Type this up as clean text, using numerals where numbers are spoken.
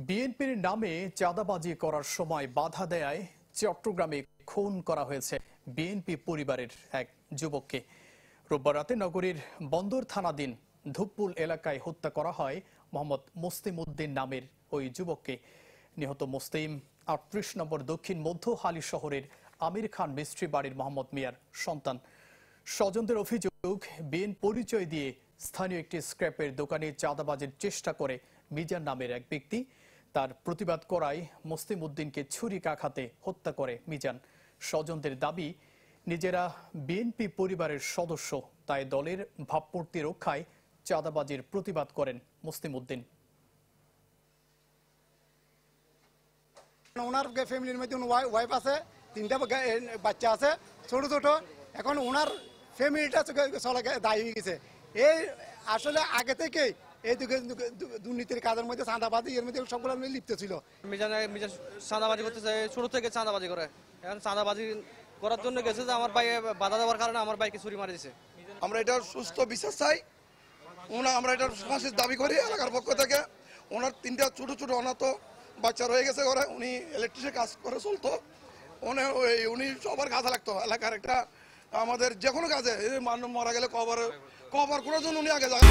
বিএনপির নামে চাঁদাবাজি করার সময় বাধা দেয় চট্টগ্রামে খুন করা হয়েছে বিএনপি পরিবারের এক যুবককে। রোববার রাতে নগরীর বন্দর থানাধীন ধুপপুল এলাকায় হত্যা করা হয় মোহাম্মদ মুসলিম উদ্দিন নামের ওই যুবককে। নিহত মুসলিম ৩৮ নম্বর দক্ষিণ মধ্য হালি শহরের আমির খান মিস্ত্রি বাড়ির মোহাম্মদ মিয়ার সন্তান। স্বজনদের অভিযোগ, বিএনপি পরিচয় দিয়ে স্থানীয় একটি স্ক্র্যাপের দোকানে চাঁদাবাজির চেষ্টা করে মিজান নামের এক ব্যক্তি। তার প্রতিবাদ করায় মুসলিম উদ্দিনকে ছুরিকাঘাতে হত্যা করে মিজান। স্বজনদের দাবি, নিজেরা বিএনপি পরিবারের সদস্য, তাই দলের ভাবমূর্তি রক্ষায় চাঁদাবাজির প্রতিবাদ করেন মুসলিম উদ্দিন। ওনার ফ্যামিলির মধ্যে ওয়াইফ আছে, 3টা বাচ্চা আছে ছোট ছোট। এখন ওনার ফ্যামিলিটা চলে দায়ী হয়ে গেছে। এই আসলে আগে থেকে এই দুর্নীতির কাজের মধ্যে চাঁদাবাজি এর মধ্যে সবগুলো লিপ্ত ছিল। মিজান চাঁদাবাজি করতেছে, শুরু থেকে চাঁদাবাজি করে। এখন চাঁদাবাজি করার জন্য গেছে যে আমার ভাইকে বাধা দেওয়ার কারণে আমার ভাইকে ছুরি মারি দিছে। আমরা এটা সুস্থ বিচার চাই, আমরা এটা ফাঁসির দাবি করি এলাকার পক্ষ থেকে। ওনার 3টা ছোট ছোট অনাথ বাচ্চা রয়ে গেছে ঘরে। উনি ইলেকট্রিশিয়ান কাজ করে চলতো। উনি সবার কাজে লাগতো এলাকার একটা, আমাদের যে কোনো কাজে। মানুষ মারা গেলে কবর করার জন্য উনি আগে যায়।